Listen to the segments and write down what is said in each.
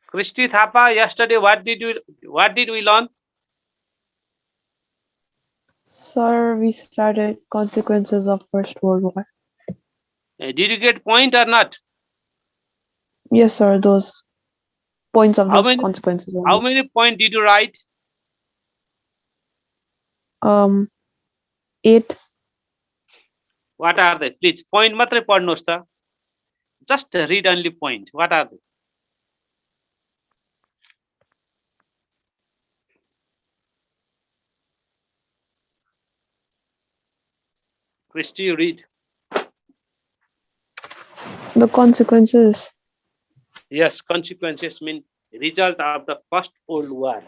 Christy Thapa, yesterday what did we learn? Sir, we started consequences of First World War. Did you get point or not? Yes, sir, those points of How those many consequences how only. many point did you write? Um, 8. What are they? Please point matre padनुहोस् ta. Just read only point. What are they? Christy, you read. The consequences. Yes, consequences mean result of the First World War.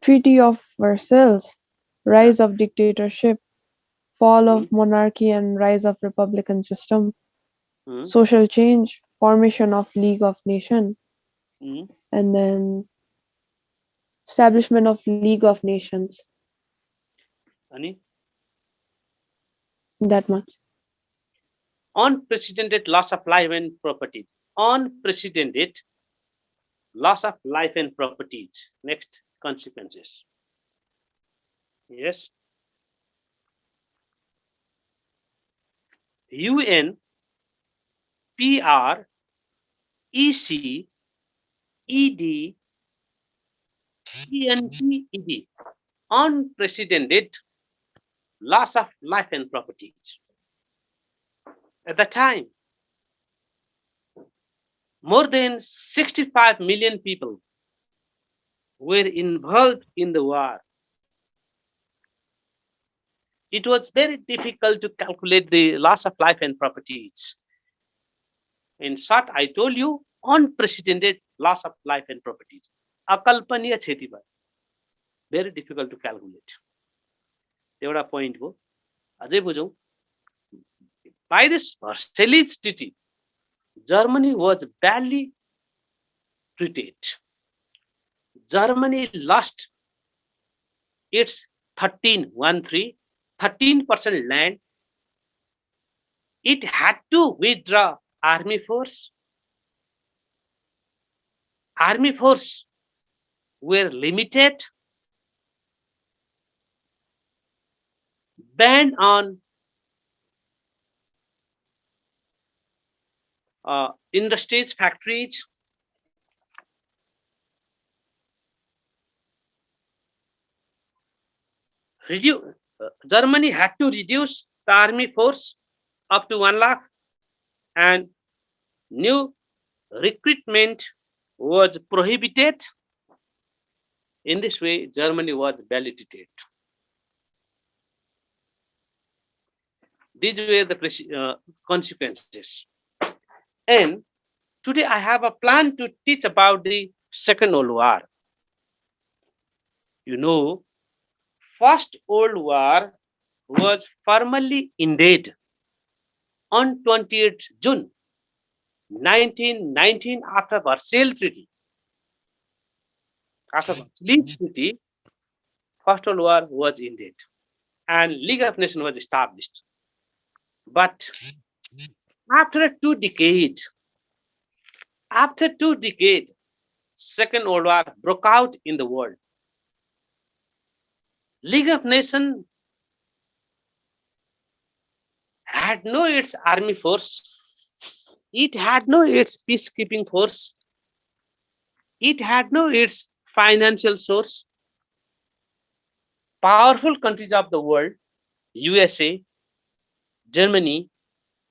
Treaty of Versailles. Yeah. Rise of dictatorship. Fall Hmm. of monarchy and rise of republican system. Hmm. Social change. Formation of League of Nations. Hmm. And then establishment of League of Nations. Ani? That much. Unprecedented loss of life and properties. Unprecedented loss of life and properties. Next, consequences. Yes. UN, PR, EC, ED, ENPED. Unprecedented loss of life and properties. At the time, more than 65 million people were involved in the war. It was very difficult to calculate the loss of life and properties. In short, I told you, unprecedented loss of life and properties. अकल्पनीय क्षति भयो. Very difficult to calculate. एउटा point हो. अझै बुझौँ. By this Versailles Treaty, Germany was badly treated. Germany lost its 13% land. It had to withdraw army force. Army force were limited, ban on industries, factories. Germany had to reduce the army force up to 1 lakh, and new recruitment was prohibited. In this way, Germany was badly treated. These were the consequences. And today I have a plan to teach about the Second World War. You know, First World War was formally ended on 28th June 1919 after Versailles Treaty. After Versailles Treaty, First World War was ended and League of Nations was established. But after 2 decades, Second World War broke out in the world. League of Nations had no its army force. It had no its peacekeeping force. It had no its financial source. Powerful countries of the world, USA, Germany,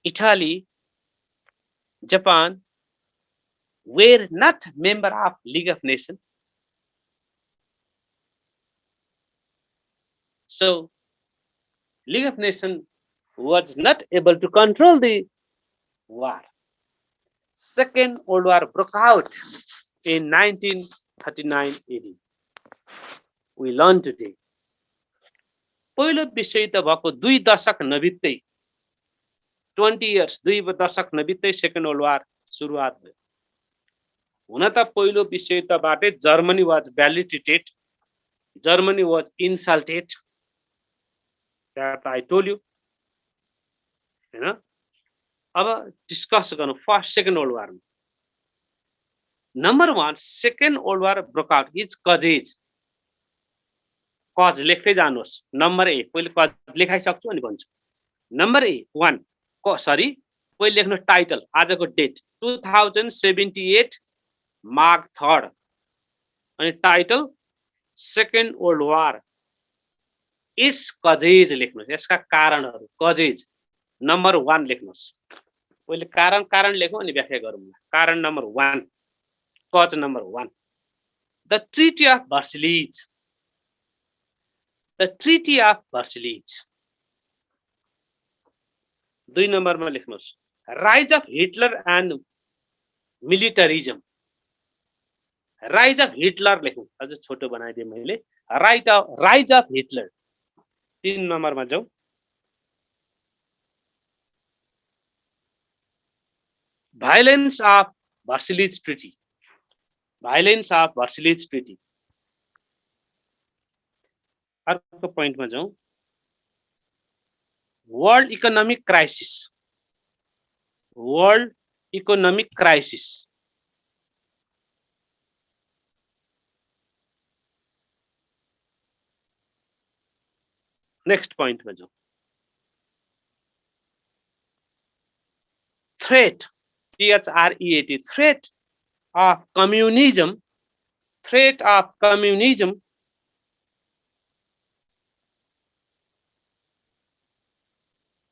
Italy, Japan, were not member of League of Nations. So League of Nations was not able to control the war. Second World War broke out in 1939 AD. We learn today. पहिलो विश्वयुद्ध भएको 2 दशक नबित्दै 20 years 2 दशक नबित्दै second world war सुरुवात भयो. हुन त पहिलो विश्वयुद्धबाटै Germany was badly treated. Germany was insulted. That I told you. हैन. अब डिस्कस गरौँ फर्स्ट सेकेन्ड वर्ल्ड वारमा. Number one, Second World War broke out. Its causes. कज लेख्दै जानुहोस्. नम्बर ए, पहिले कज लेखाइसक्छु अनि भन्छु. नम्बर ए 1, सरी पहिले लेख्नुहोस् टाइटल, आजको डेट 2078 माघ 3rd, अनि title second world war, it's causes लेख्नुहोस्, यसका कारणहरू, कजेज. नम्बर 1 लेख्नुहोस्. पहिले कारण कारण लेखौँ अनि व्याख्या गरौँ. कारण number 1, cause number 1, the treaty of Versailles. The Treaty of Versailles. 2 नम्बरमा लेख्नुहोस्, Rise of Hitler and Militarism. Rise of Hitler लेखौँ, अझ छोटो बनाइदिएँ मैले. Rise of Hitler. 3 नम्बरमा जाउँ. Violence of Versailles Treaty. Violence of Versailles Treaty. अर्को पोइन्टमा जाउँ. World economic crisis. World economic crisis. Next पोइन्टमा जाउँ. Threat, THREAT, threat of communism. Threat of communism.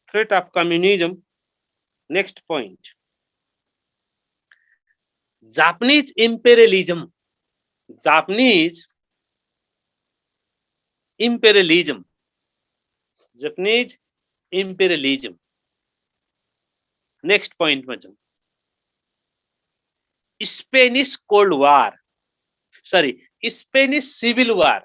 Threat of communism. Next point, Japanese imperialism. Japanese imperialism. Japanese imperialism. Next point में जाऊँ. Spanish Cold War. Sorry, Spanish Civil War.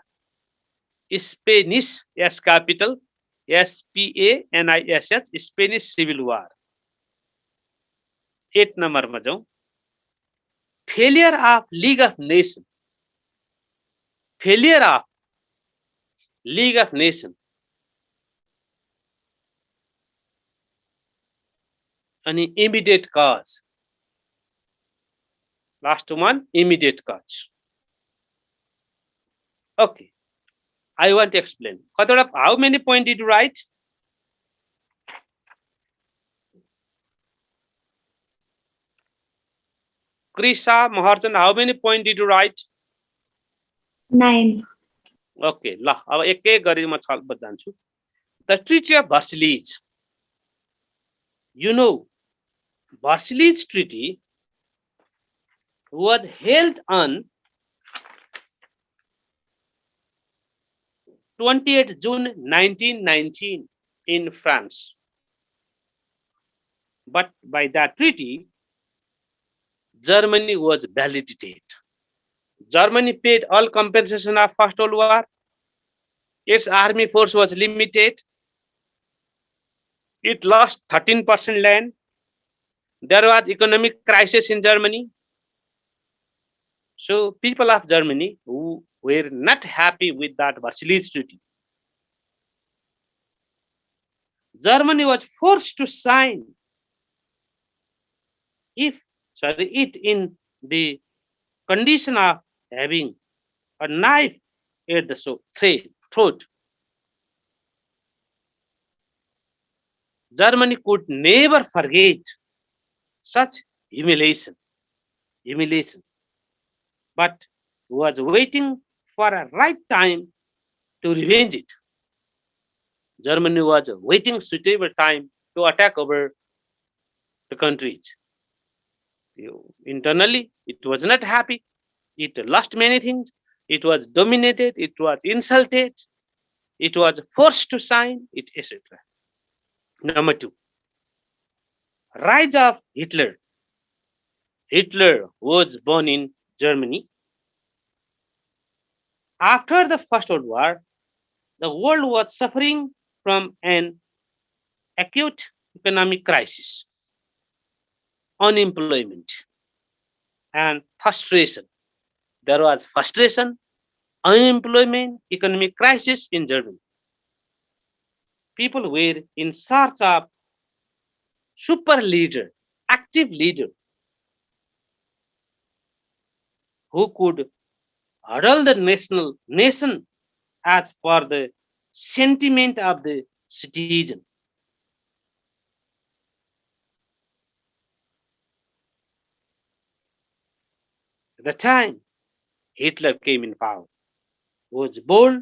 Spanish, S capital, SPANISH, Spanish Civil War. 8 number में जाऊँ. Failure of League of Nations. Failure of League of Nations. An immediate cause. Last one, immediate cause. Okay. I want to explain. How many points did you write? Krisha, Maharjan, how many points did you write? 9. Okay, ल अब एक एक गरी म छलफल जान्छु. The Treaty of Versailles. You know, Versailles Treaty was held on 28 June 1919 in France. But by that treaty, Germany was validated. Germany paid all compensation of First World War. Its army force was limited. It lost 13% land. There was economic crisis in Germany. So people of Germany who were not happy with that Versailles Treaty, Germany was forced to sign it in the condition of having a knife at the throat. Germany could never forget such humiliation, but was waiting for a right time to revenge it. Germany was waiting suitable time to attack over the countries. Internally, it was not happy. It lost many things. It was dominated. It was insulted. It was forced to sign it, etc. Number 2, rise of Hitler. Hitler was born in Germany. After the First World War, the world was suffering from an acute economic crisis, unemployment, and frustration. There was frustration, unemployment, economic crisis in Germany. People were in search of super leader, active leader. who could huddle the nation as per the sentiment of the citizen. At the time Hitler came in power, he was bold,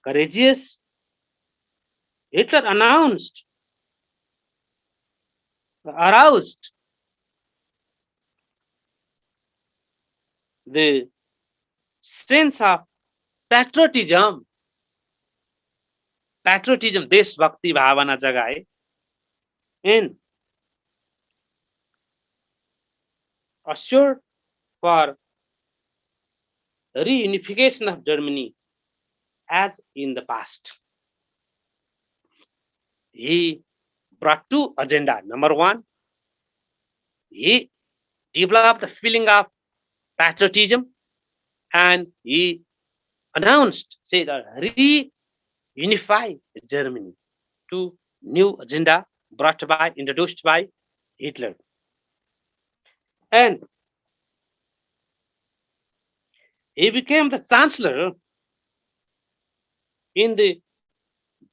courageous. Hitler announced, aroused the sense of patriotism, देशभक्ति भावना जगाए, and assured for reunification of Germany as in the past. He brought two agenda. Number one, he developed the feeling of patriotism, and he announced, said, reunify Germany. Two new agenda introduced by Hitler. And he became the chancellor in the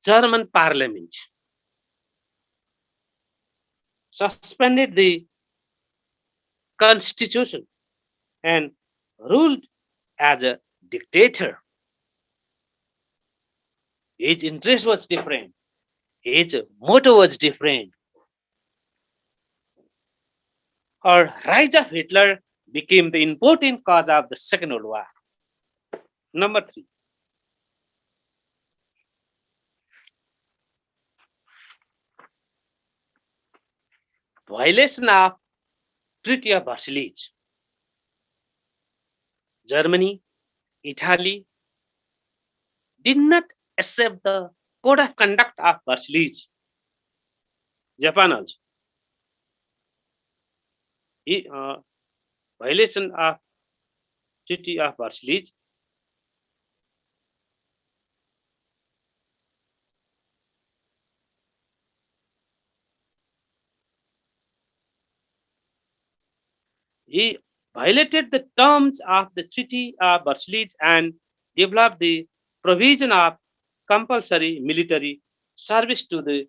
German parliament, suspended the constitution, and ruled as a dictator. His interest was different. His motto was different. Our rise of Hitler became the important cause of the Second World War. Number three, violation of Treaty of Versailles. Germany, Italy did not accept the code of conduct of Versailles. Japan also. Violation of Treaty of Versailles. He violated the terms of the Treaty of Versailles and developed the provision of compulsory military service to the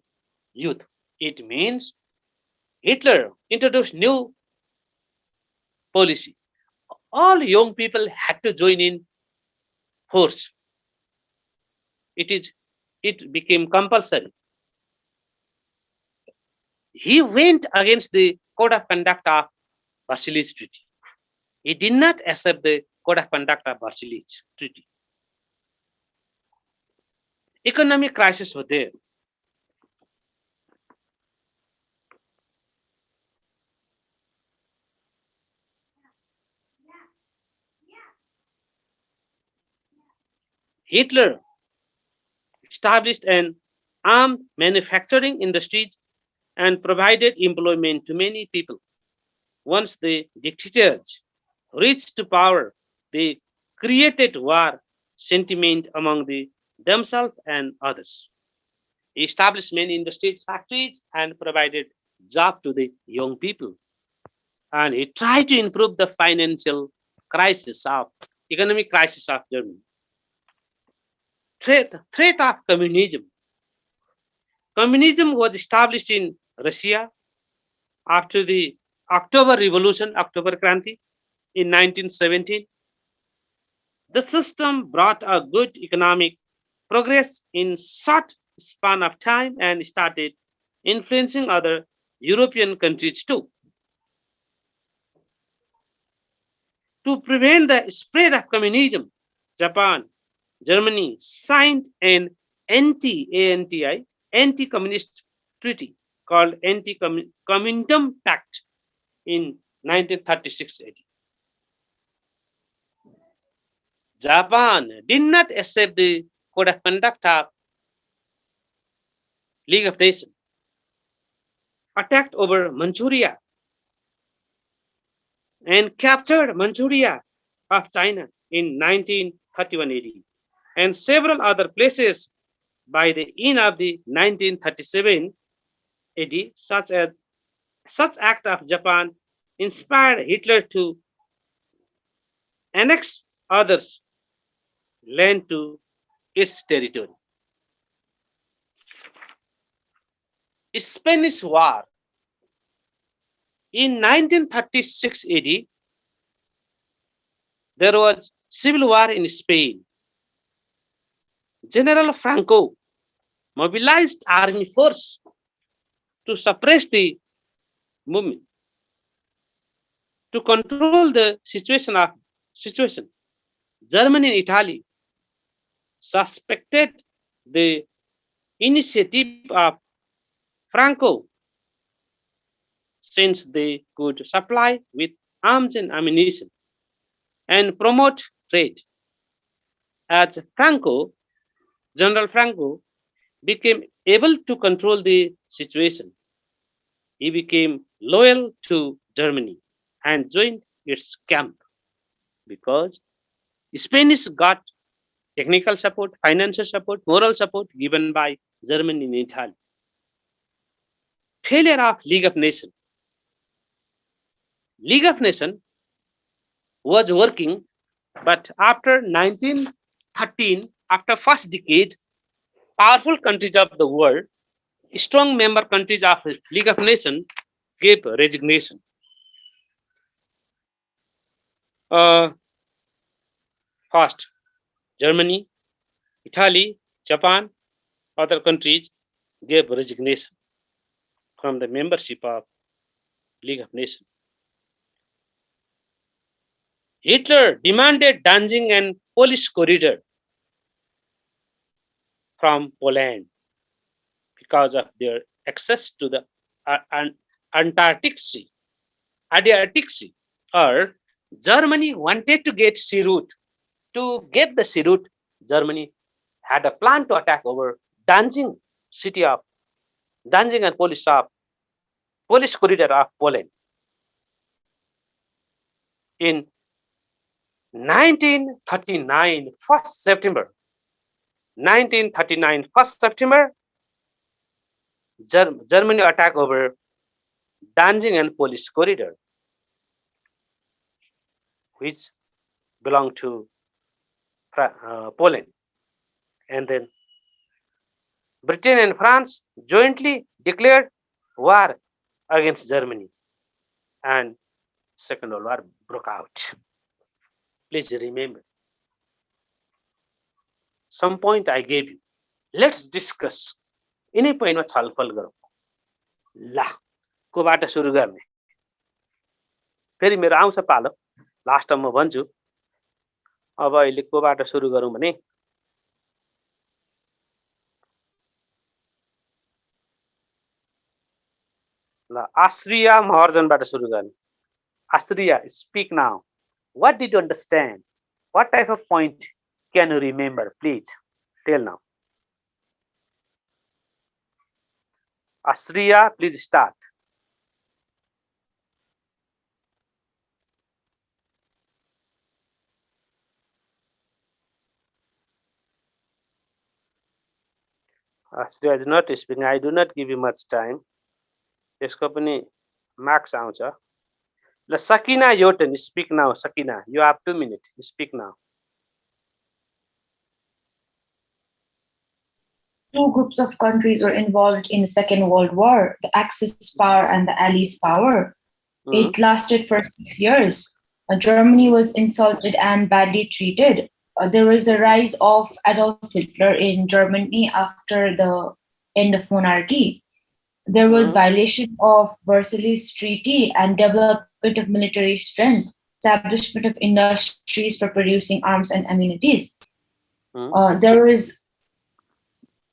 youth. It means Hitler introduced new policy. All young people had to join in force. It became compulsory. He went against the code of conduct of Versailles Treaty. He did not accept the code of conduct of Versailles Treaty. Economic crisis was there. Hitler established an armed manufacturing industry and provided employment to many people. Once the dictators reached to power, they created war sentiment among themselves and others. He established many industries, factories, and provided job to the young people. And he tried to improve the financial crisis of economic crisis of Germany. Threat of communism. Communism was established in Russia after the October Revolution, October Kranti, in 1917. The system brought a good economic progress in short span of time and started influencing other European countries too. To prevent the spread of communism, Japan, Germany signed an anti-communist treaty called Anti-Communism Pact in 1936 AD. Japan did not accept the code of conduct of League of Nations, attacked over Manchuria, and captured Manchuria of China in 1931 AD, and several other places by the end of the 1937 AD. Such act of Japan inspired Hitler to annex others' land to its territory. Spanish War in 1936 AD, there was civil war in Spain. General Franco mobilized army force to suppress the movement, to control the situation. Germany and Italy suspected the initiative of Franco since they could supply with arms and ammunition and promote trade. As General Franco became able to control the situation, he became loyal to Germany and joined its camp because Spanish got technical support, financial support, moral support given by Germany and Italy. Failure of League of Nations. League of Nations was working, but after 1913, after first decade, powerful countries of the world, strong member countries of League of Nations gave resignation. Uh, First, Germany, Italy, Japan, other countries gave resignation from the membership of League of Nations. Hitler demanded Danzig and Polish corridor from Poland because of their access to the Antarctic Sea, Adriatic Sea. Or Germany wanted to get sea route. To get the sea route, Germany had a plan to attack over Danzig city of Danzig and Polish corridor of Poland. In 1939, 1st September, 1939, 1st September, Germany attacked over Danzig and Polish corridor, which belonged to Poland. And then Britain and France jointly declared war against Germany, and Second World War broke out. Please remember, some point I gave you. Let's discuss. यिनै पोइन्टमा छलफल गरौँ। ला कोबाट सुरु गर्ने? फेरि मेरो आउँछ पालो, लास्टमा म भन्छु। अब अहिले कोबाट सुरु गरौँ भने ल आश्रिया महर्जनबाट सुरु गर्ने। Asriya, speak now. What did you understand? What type of point can you remember? Please tell now. Asriya, please start. Asriya is not speaking. I do not give you much time. यसको पनि marks आउँछ। ल Sakina योटन, speak now. Sakina, you have 2 minutes. Speak now. Two groups of countries were involved in the Second World War, the Axis power and the Allies power. It lasted for 6 years. Germany was insulted and badly treated. There was the rise of Adolf Hitler in Germany after the end of monarchy. There was violation of Versailles Treaty and development of military strength, establishment of industries for producing arms and ammunition. There was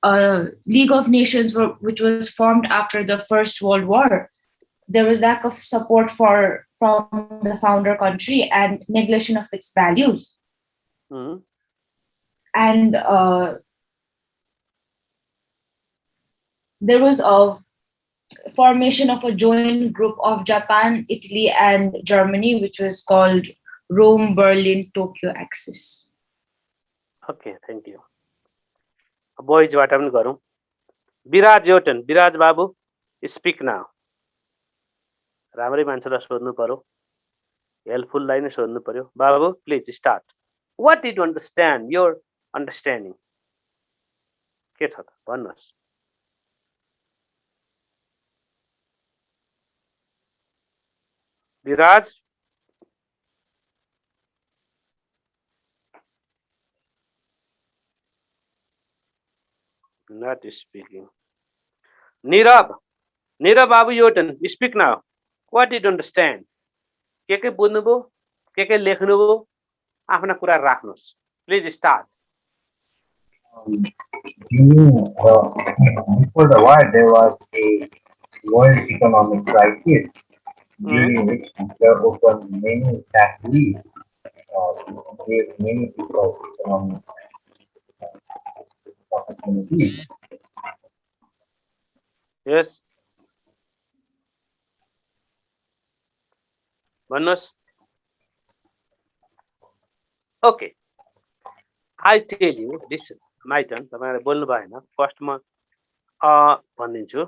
a League of Nations which was formed after the First World War. There was lack of support from the founder country and neglection of its values. And there was a formation of a joint group of Japan, Italy, and Germany, which was called Rome, Berlin, Tokyo Axis. Okay, thank you. Boys, what I'm going to Biraj Yotan, Biraj Babu, speak now. राम्रै मान्छेलाई सोध्नु पर्यो। हेल्पफुललाई नै सोध्नु पर्यो बाबु please start what did you understand your understanding के छ त भन्नुहोस् विराज not speaking नीरव बाबु your turn speak now what did you understand के बुझ्नुभयो के लेख्नुभयो आफ्ना कुरा राख्नुहोस् please start Before the war, there was a world economic crisis during which there opened many factories, gave many people economic opportunities. yes भन्नुहोस् okay I tell you listen my turn तपाईहरुले बोल्नु भएन फर्स्ट म भनिदिन्छु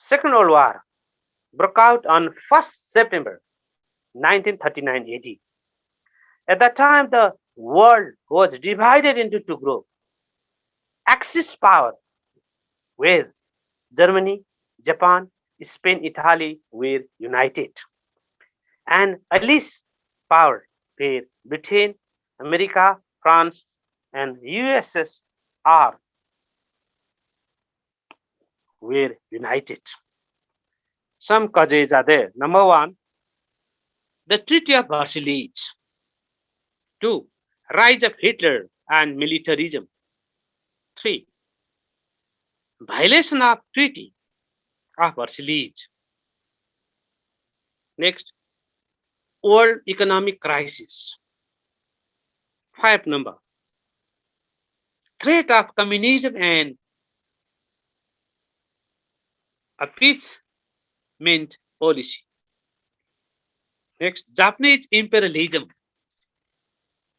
Second World War broke out on 1st September 1939 AD. At that time, the world was divided into two groups. Axis power, where Germany, Japan, Spain, Italy were united. And Allies power, where Britain, America, France, and USSR were united. Some causes are there. Number one, the Treaty of Versailles. Two, rise of Hitler and militarism. Three, violation of Treaty of Versailles. Next, world economic crisis. 5 number, threat of communism and appeasement policy. Next, Japanese imperialism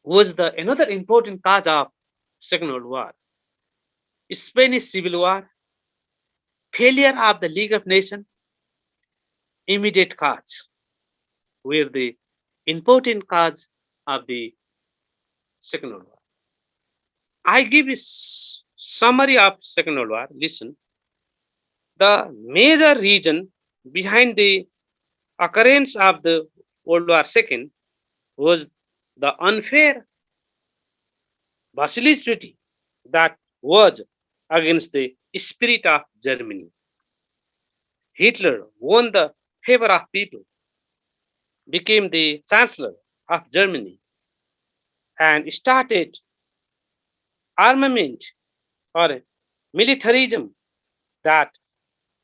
was another important cause of Second World War. Spanish Civil War, failure of the League of Nations, immediate cause were the important cause of the Second World War. I give a summary of Second World War. Listen. The major reason behind the occurrence of the World War II was the unfair Versailles Treaty that was against the spirit of Germany. Hitler won the favor of people, became the Chancellor of Germany, and started armament or militarism that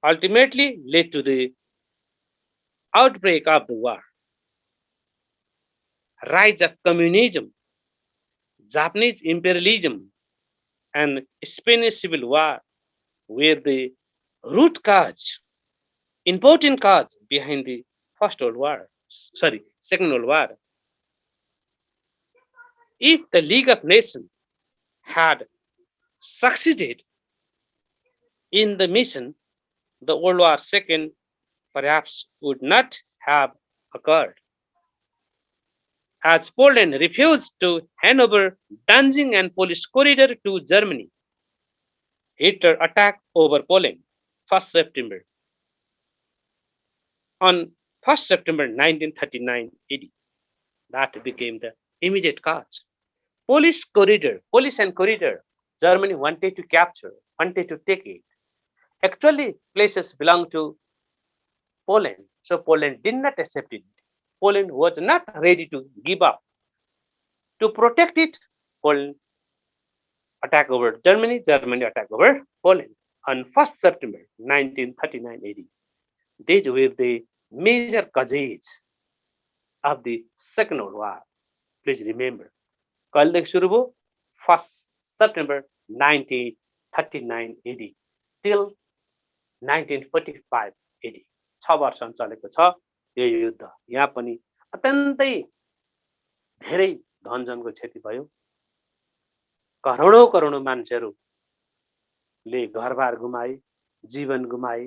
ultimately led to the outbreak of the war. Rise of communism, Japanese imperialism, and Spanish Civil War were the root cause, important cause behind the Second World War. If the League of Nations had succeeded in the mission, the World War II perhaps would not have occurred. As Poland refused to hand over Danzig and Polish corridor to Germany, Hitler attacked over Poland 1st September. On 1st September 1939 AD, that became the immediate cause. Polish and corridor, Germany wanted to capture, wanted to take it. Actually, places belong to Poland, so Poland did not accept it. Poland was not ready to give up. To protect it, Poland attacked over Germany, Germany attacked over Poland on 1st September 1939 AD. These were the major causes of the Second World War. Please remember. कहिलेदेखि सुरु भयो 1st September 1939 AD till 1945 AD 6 वर्षसम्म चलेको छ यो युद्ध यहाँ पनि अत्यन्तै धेरै धनजनको क्षति भयो करोडौं मान्छेहरूले घरबार गुमाए जीवन गुमाए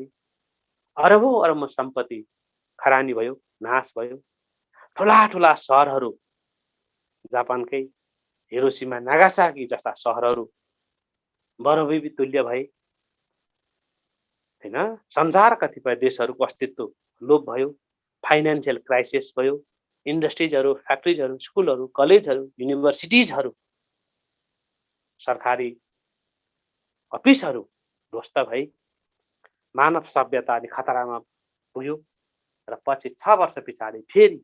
अरबौं सम्पत्ति खरानी भयो, नाश भयो। ठुला ठुला सहरहरू जापानकै हिरोसिमा नागासाकी जस्ता सहरहरू बरफै तुल्य भए हैन। संसार कतिपय देशहरूको अस्तित्व लोप भयो। फाइनान्शियल क्राइसिस भयो। इन्डस्ट्रिजहरू, फ्याक्ट्रिजहरू, स्कुलहरू, कलेजहरू, युनिभर्सिटिजहरू, सरकारी अफिसहरू ध्वस्त भए। मानव सभ्यता अनि खतरामा पुग्यो र पछि 6 वर्ष पछाडि फेरि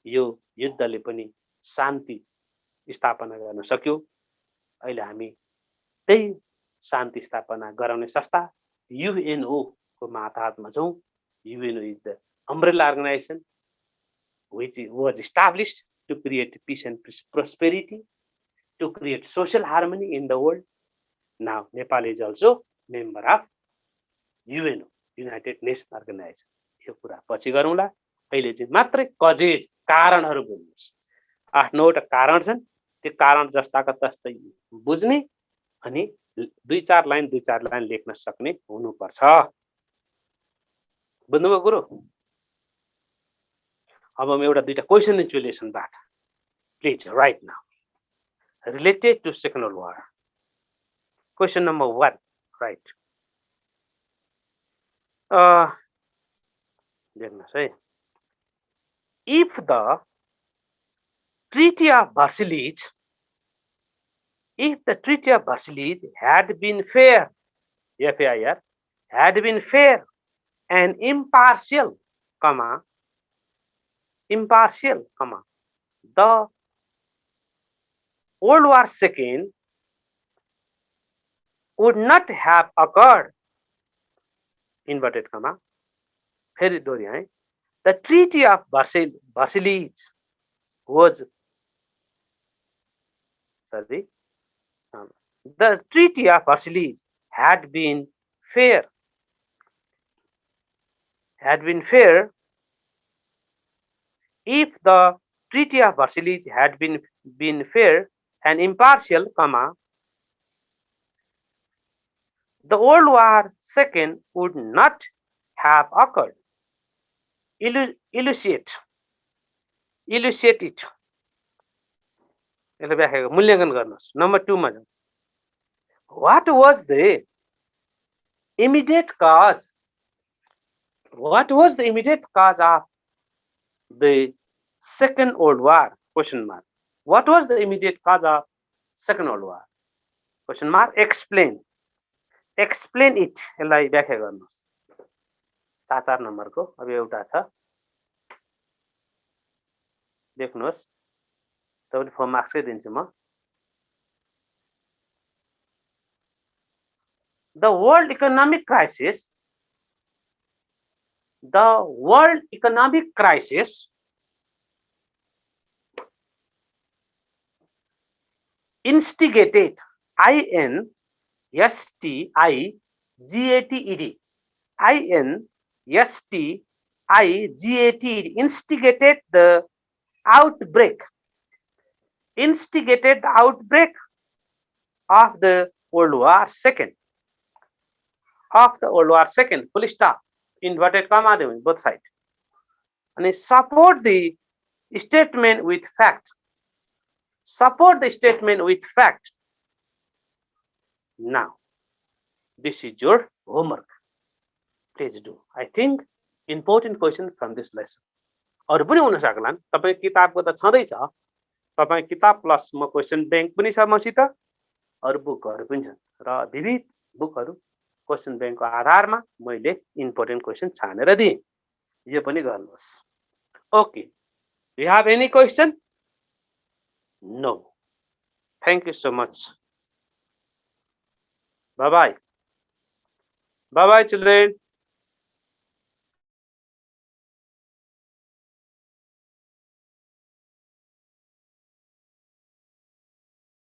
यो युद्धले पनि शान्ति स्थापना गर्न सक्यो। अहिले हामी त्यही शान्ति स्थापना गराउने संस्था UNO को मातहतमा छौं। UNO is the umbrella organization which was established to create peace and prosperity, to create social harmony in the world. Now Nepal is also member of UNO, United Nations Organization. यो कुरा पछि गरौँला। अहिले चाहिँ मात्रै causes कारणहरू बुझ्नुस्। 8-9 वटा कारण छन्। त्यो कारण जस्ताका तस्तै बुझ्ने अनि 2-4 लाइन लेख्न सक्ने हुनुपर्छ। बुझ्नुभयो गुरु? अब म एउटा दुईटा क्वेशन दिन्छु लेसनबाट। Please right now. Related to Second World War. Question number 1, right? देख्नुस् है। If the Treaty of Versailles, had been fair, FAIR, had been fair and impartial, the World War II would not have occurred, inverted comma, फेरि दोहोऱ्याएँ। The Treaty of Versailles was, sorry, the Treaty of Versailles had been fair, if the Treaty of Versailles had been fair and impartial, the World War II would not have occurred. Elucidate it. मूल्यांकन गर्नुस्। Number 2 मा जाउँ। What was the immediate cause? What was the immediate cause of the Second World War? Question mark. What was the immediate cause of Second World War? Question mark. Explain it. यसलाई व्याख्या गर्नुस्। 4 नम्बरको अब एउटा छ। देख्नुस्। तपाईले 4 मार्क्सकै दिन्छु म। The world economic crisis instigated, instigated the outbreak of the World War II. Full stop. Inverted comma both sides. And support the statement with fact. Now, this is your homework. Please do. I think important question from this lesson. अरु पनि हुन सक्लान्। तपाई किताबको त छँदै छ। तपाई किताब प्लस म क्वेशन बैंक पनि छ मसित। अरु बुकहरु पनि छन् र विविध बुकहरु क्वेशन बैंकको आधारमा मैले इम्पोर्टेन्ट क्वेशन छानेर दिए। यो पनि गर्नुहोस्। Okay. Do you have any question? No. Thank you so much. Bye bye. Bye bye children.